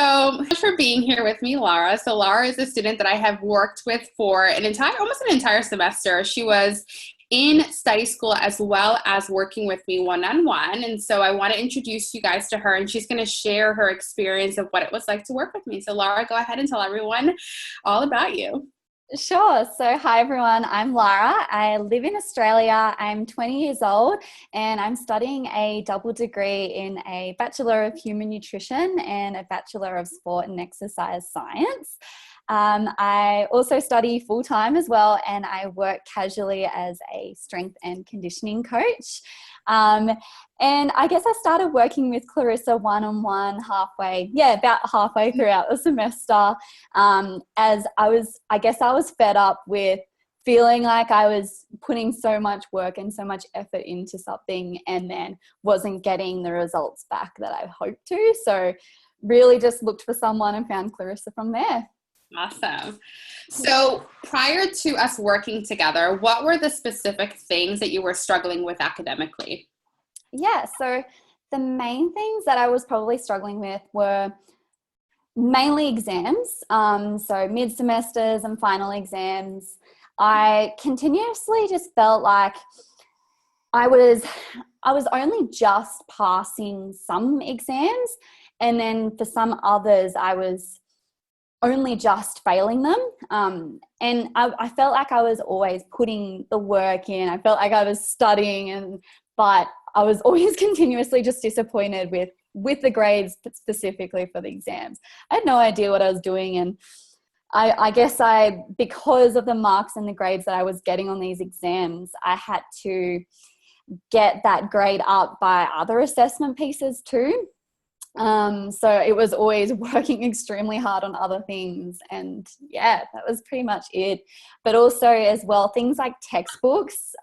Thanks for being here with me, Lara. So Lara is a student that I have worked with for almost an entire semester. She was in study school as well as working with me one-on-one. And so I want to introduce you guys to her, and she's going to share her experience of what it was like to work with me. So Lara, go ahead and tell everyone all about you. Sure. So hi everyone, I'm Lara. I live in Australia. I'm 20 years old and I'm studying a double degree in a Bachelor of Human Nutrition and a Bachelor of Sport and Exercise Science. I also study full-time as well, and I work casually as a strength and conditioning coach. And I guess I started working with Clarissa one-on-one about halfway throughout the semester, as I was fed up with feeling like I was putting so much work and so much effort into something and then wasn't getting the results back that I hoped to. So really just looked for someone and found Clarissa from there. Awesome. So prior to us working together, what were the specific things that you were struggling with academically? Yeah, so the main things that I was probably struggling with were mainly exams. So mid-semesters and final exams. I continuously just felt like I was only just passing some exams, and then for some others I was only just failing them. And I felt like I was always putting the work in. I felt like I was studying, but I was always continuously just disappointed with the grades, specifically for the exams. I had no idea what I was doing. And I guess because of the marks and the grades that I was getting on these exams, I had to get that grade up by other assessment pieces too. So it was always working extremely hard on other things, and yeah, that was pretty much it. But also as well, things like textbooks.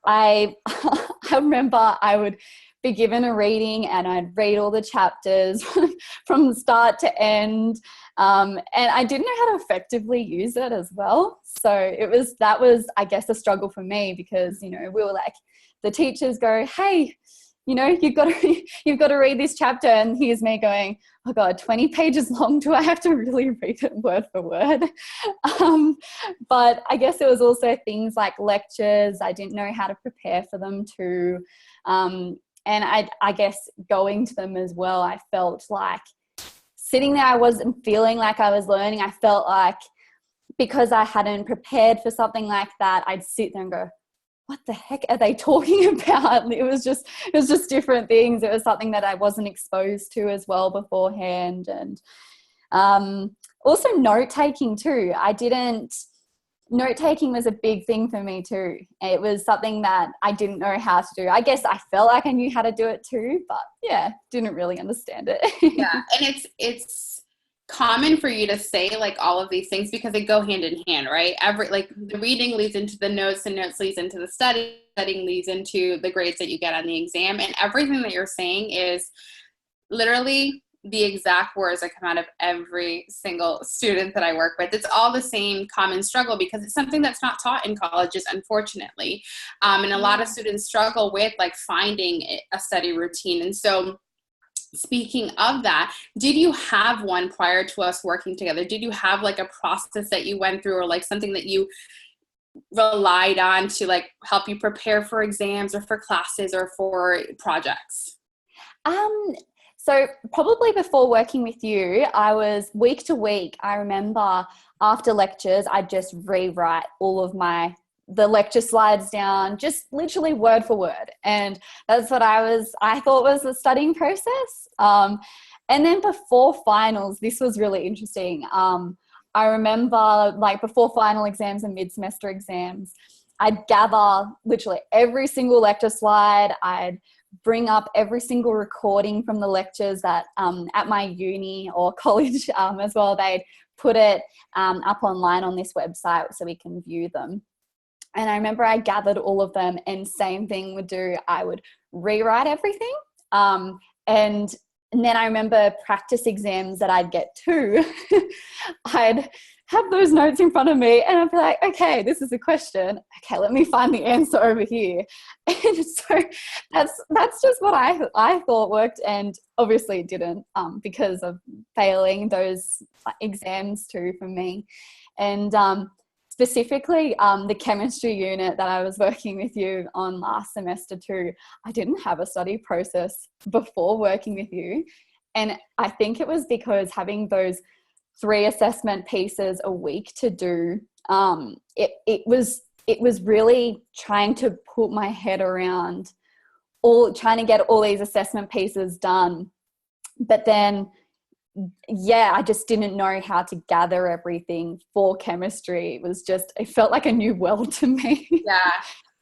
I remember I would be given a reading and I'd read all the chapters from start to end, and I didn't know how to effectively use it as well. So that was I guess a struggle for me, because we were like, the teachers go, hey, you've got to read this chapter, and here's me going, oh God, 20 pages long. Do I have to really read it word for word? But I guess it was also things like lectures. I didn't know how to prepare for them too. And I guess going to them as well, I felt like sitting there, I wasn't feeling like I was learning. I felt like because I hadn't prepared for something like that, I'd sit there and go, what the heck are they talking about? It was just different things. It was something that I wasn't exposed to as well beforehand. And also note-taking too. Note-taking was a big thing for me too. It was something that I didn't know how to do. I guess I felt like I knew how to do it too, but yeah, didn't really understand it. Yeah, and it's common for you to say like all of these things because they go hand in hand, right? The reading leads into the notes, and notes leads into the studying leads into the grades that you get on the exam, and everything that you're saying is literally the exact words that come out of every single student that I work with. It's all the same common struggle because it's something that's not taught in colleges, unfortunately. And a lot of students struggle with like finding a study routine. And so speaking of that, did you have one prior to us working together? Did you have like a process that you went through, or like something that you relied on to like help you prepare for exams or for classes or for projects? So probably before working with you, I was week to week. I remember after lectures, I'd just rewrite all of the lecture slides down, just literally word for word. And that's what I thought was the studying process. And then before finals, this was really interesting. I remember like before final exams and mid-semester exams, I'd gather literally every single lecture slide. I'd bring up every single recording from the lectures that at my uni or college as well. They'd put it up online on this website so we can view them. And I remember I gathered all of them, and same thing would do. I would rewrite everything. And then I remember practice exams that I'd get too. I'd have those notes in front of me and I'd be like, okay, this is a question. Okay, let me find the answer over here. And so that's just what I thought worked, and obviously it didn't, because of failing those exams too for me. And specifically the chemistry unit that I was working with you on last semester too, I didn't have a study process before working with you. And I think it was because having those 3 assessment pieces a week to do, it was really trying to put my head around trying to get all these assessment pieces done. But then, yeah, I just didn't know how to gather everything for chemistry. It felt like a new world to me.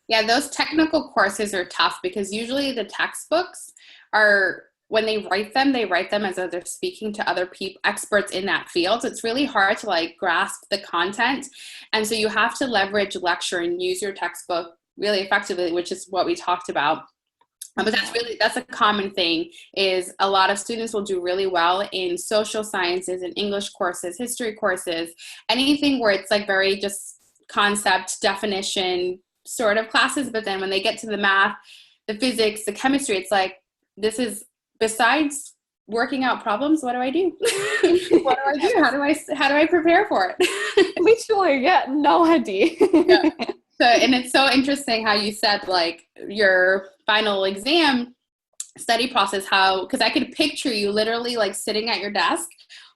Yeah, those technical courses are tough because usually the textbooks are, when they write them as though they're speaking to other people, experts in that field. So it's really hard to like grasp the content. And so you have to leverage lecture and use your textbook really effectively, which is what we talked about. But that's a common thing, is a lot of students will do really well in social sciences and English courses, history courses, anything where it's like very just concept definition sort of classes. But then when they get to the math, the physics, the chemistry, it's like, this is, besides working out problems, what do I do? What do I do? How do I prepare for it? Literally, yeah, no idea. Yeah. So, and it's so interesting how you said like your final exam study process, because I could picture you literally like sitting at your desk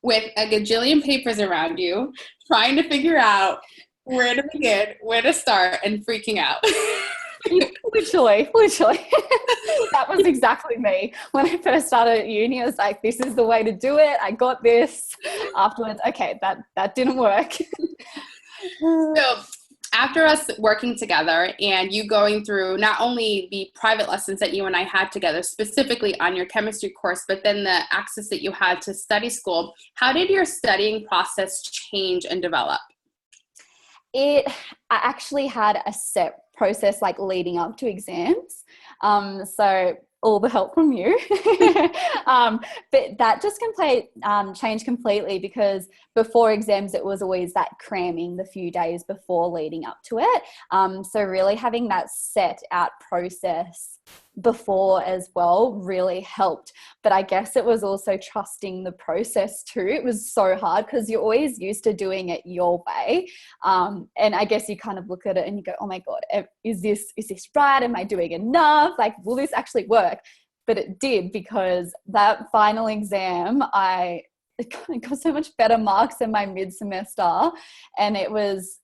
with a gajillion papers around you, trying to figure out where to begin, where to start, and freaking out. Literally. That was exactly me. When I first started at uni, I was like, this is the way to do it. I got this. Afterwards, okay, that didn't work. So after us working together and you going through not only the private lessons that you and I had together, specifically on your chemistry course, but then the access that you had to study school, how did your studying process change and develop? I actually had a set process like leading up to exams. So all the help from you. But that just changed completely, because before exams, it was always that cramming the few days before leading up to it. So really having that set out process before as well really helped. But I guess it was also trusting the process too. It was so hard because you're always used to doing it your way. And I guess you kind of look at it and you go, oh my God, is this right? Am I doing enough? Like, will this actually work? But it did, because that final exam, I got so much better marks than my mid-semester, and it was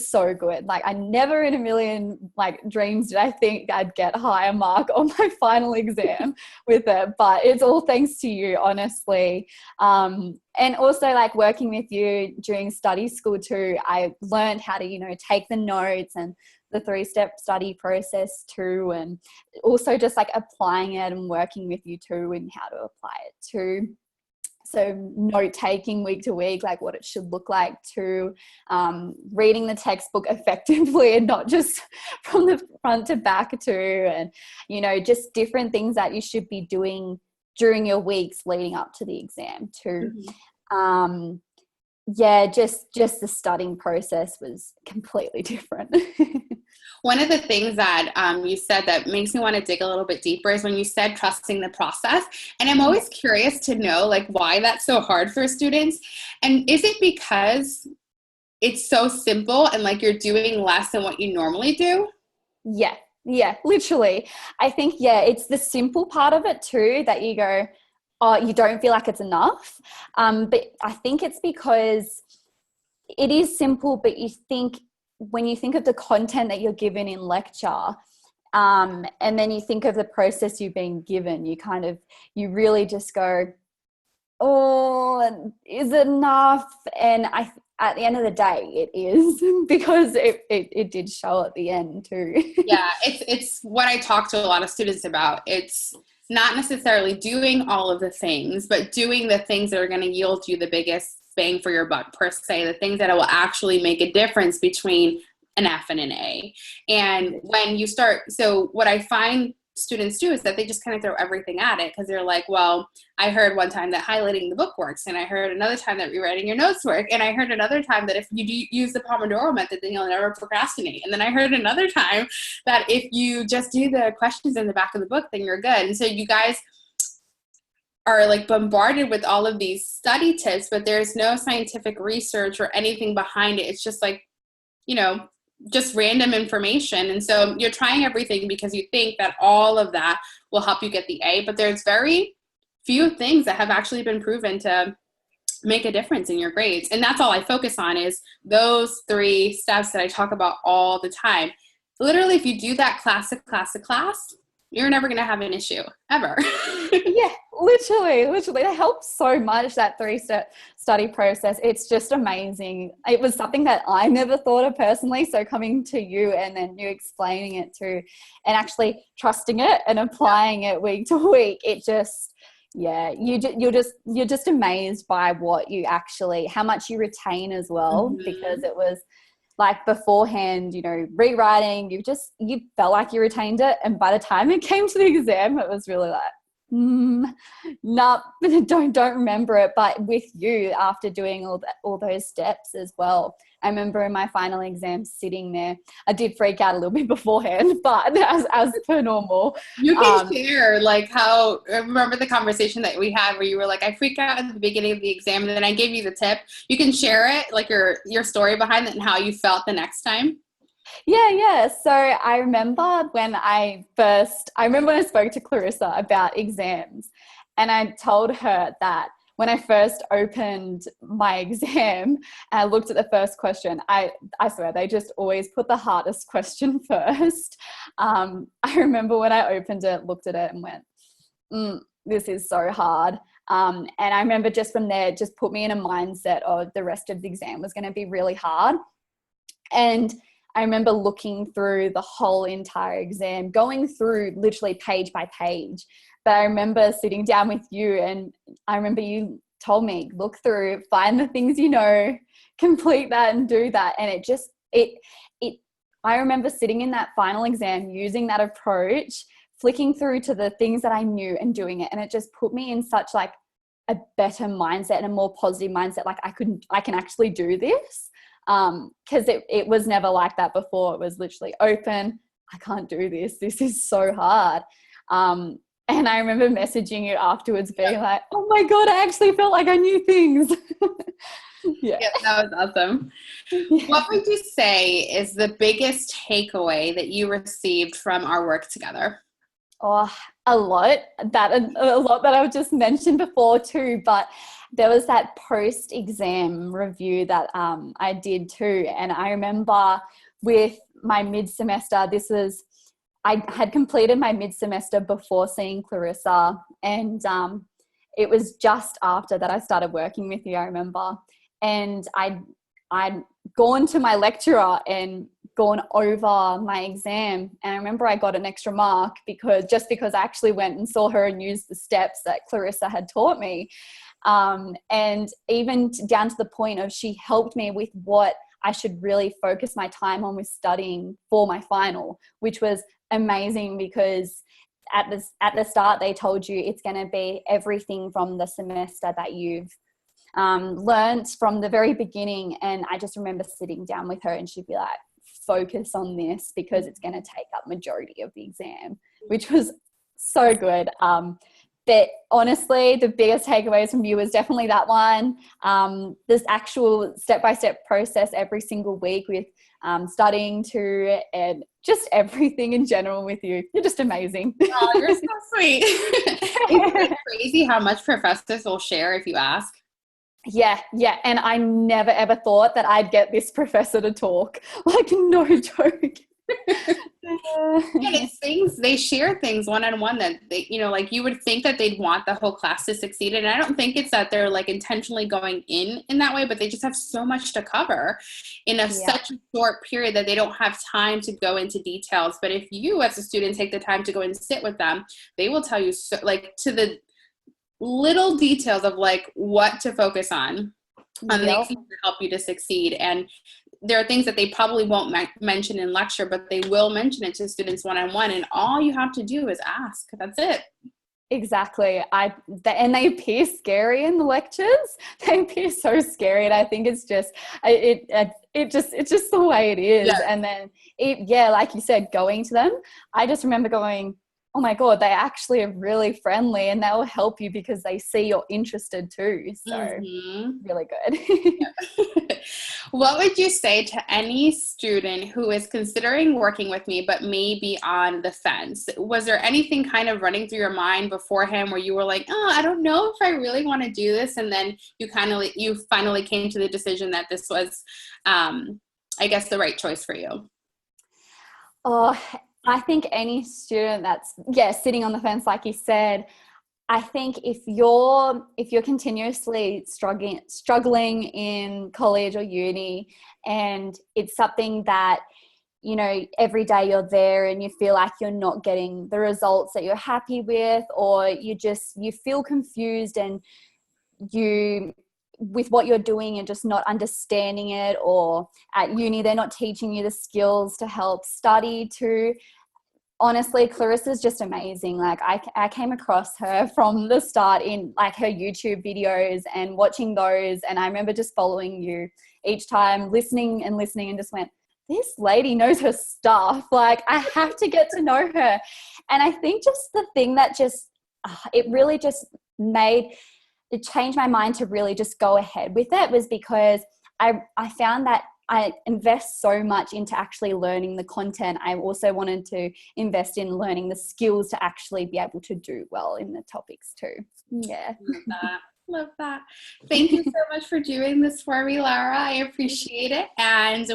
so good. Like, I never in a million like dreams did I think I'd get a higher mark on my final exam with it, but it's all thanks to you, honestly. And also like working with you during study school too, I learned how to, take the notes and the 3-step study process too, and also just like applying it and working with you too and how to apply it too. So note taking week to week, like what it should look like, to reading the textbook effectively and not just from the front to back too, and just different things that you should be doing during your weeks leading up to the exam too. Mm-hmm. Just the studying process was completely different. One of the things that you said that makes me want to dig a little bit deeper is when you said trusting the process. And I'm always curious to know like why that's so hard for students. And is it because it's so simple and like you're doing less than what you normally do? Yeah, literally. I think, it's the simple part of it too that you go, oh, you don't feel like it's enough. But I think it's because it is simple, but when you think of the content that you're given in lecture, and then you think of the process you've been given, you really just go, oh, is it enough? And at the end of the day, it is, because it did show at the end too. Yeah, it's what I talk to a lot of students about. It's not necessarily doing all of the things, but doing the things that are going to yield you the biggest bang for your buck, per se, the things that will actually make a difference between an F and an A. And when you start, so what I find students do is that they just kind of throw everything at it because they're like, well, I heard one time that highlighting the book works, and I heard another time that rewriting your notes work, and I heard another time that if you do use the Pomodoro method, then you'll never procrastinate. And then I heard another time that if you just do the questions in the back of the book, then you're good. And so you guys are like bombarded with all of these study tips, but there's no scientific research or anything behind it. It's just like, you know, just random information. And so you're trying everything because you think that all of that will help you get the A, but there's very few things that have actually been proven to make a difference in your grades. And that's all I focus on, is those 3 steps that I talk about all the time. Literally, if you do that class, you're never going to have an issue ever. Yeah, literally. It helps so much, that 3-step study process. It's just amazing. It was something that I never thought of personally. So coming to you and then you explaining it to, and actually trusting it and applying it week to week, it just, yeah, you're just amazed by what you actually, how much you retain as well, because it was like beforehand, you know, rewriting, you felt like you retained it. And by the time it came to the exam, it was really like, no, don't remember it. But with you, after doing all those steps as well, I remember in my final exam sitting there, I did freak out a little bit beforehand, but as per normal. You can share like how, I remember the conversation that we had where you were like, I freaked out at the beginning of the exam and then I gave you the tip. You can share it, like your story behind it and how you felt the next time. Yeah. So I remember when I spoke to Clarissa about exams, and I told her that when I first opened my exam and I looked at the first question, I swear they just always put the hardest question first. I remember when I opened it, looked at it and went, this is so hard. And I remember just from there, it just put me in a mindset of the rest of the exam was going to be really hard. And I remember looking through the whole entire exam, going through literally page by page. But I remember sitting down with you, and I remember you told me, look through, find the things you know, complete that and do that. And I remember sitting in that final exam, using that approach, flicking through to the things that I knew and doing it. And it just put me in such like a better mindset and a more positive mindset. Like I can actually do this. Because it was never like that before. It was literally open. I can't do this. This is so hard. And I remember messaging you afterwards being like, oh my God, I actually felt like I knew things. Yeah, that was awesome. Yeah. What would you say is the biggest takeaway that you received from our work together? Oh, a lot that I've just mentioned before too, but there was that post-exam review that I did too. And I remember with my mid-semester, I had completed my mid-semester before seeing Clarissa, and it was just after that I started working with you, I remember. And I'd gone to my lecturer and gone over my exam, and I remember I got an extra mark because I actually went and saw her and used the steps that Clarissa had taught me. And even down to the point of she helped me with what I should really focus my time on with studying for my final, which was amazing because at the start they told you it's going to be everything from the semester that you've learned from the very beginning. And I just remember sitting down with her and she'd be like, focus on this because it's going to take up majority of the exam, which was so good. But honestly, the biggest takeaways from you was definitely that one. This actual step-by-step process every single week with studying to, and just everything in general with you. You're just amazing. Oh, you're so sweet. Isn't it crazy how much professors will share if you ask? Yeah. And I never ever thought that I'd get this professor to talk. Like, no joke. And it's things, they share things one-on-one that they, you know, like you would think that they'd want the whole class to succeed. And I don't think it's that they're like intentionally going in that way, but they just have so much to cover in such a short period that they don't have time to go into details. But if you as a student take the time to go and sit with them, they will tell you so, like to the little details of like what to focus on things to help you to succeed. And there are things that they probably won't mention in lecture, but they will mention it to students one-on-one, and all you have to do is ask. That's it. Exactly. And they appear scary in the lectures. They appear so scary, and I think it's just it's just the way it is. Yes. And then like you said, going to them, I just remember going, oh my God, they actually are really friendly, and they'll help you because they see you're interested too. So really good. What would you say to any student who is considering working with me but may be on the fence? Was there anything kind of running through your mind beforehand where you were like, oh, I don't know if I really want to do this, and then you finally came to the decision that this was, I guess, the right choice for you? Oh, I think any student that's sitting on the fence, like you said, I think if you're continuously struggling in college or uni, and it's something that, you know, every day you're there and you feel like you're not getting the results that you're happy with, or you feel confused, and with what you're doing, you're just not understanding it, or at uni they're not teaching you the skills to help study too. Honestly, Clarissa's just amazing. Like I came across her from the start in like her YouTube videos and watching those. And I remember just following you each time, listening and just went, this lady knows her stuff. Like I have to get to know her. And I think just the thing that it really just changed my mind to really just go ahead with it was because I found that I invest so much into actually learning the content. I also wanted to invest in learning the skills to actually be able to do well in the topics too. Yeah. Love that. Thank you so much for doing this for me, Lara. I appreciate it. And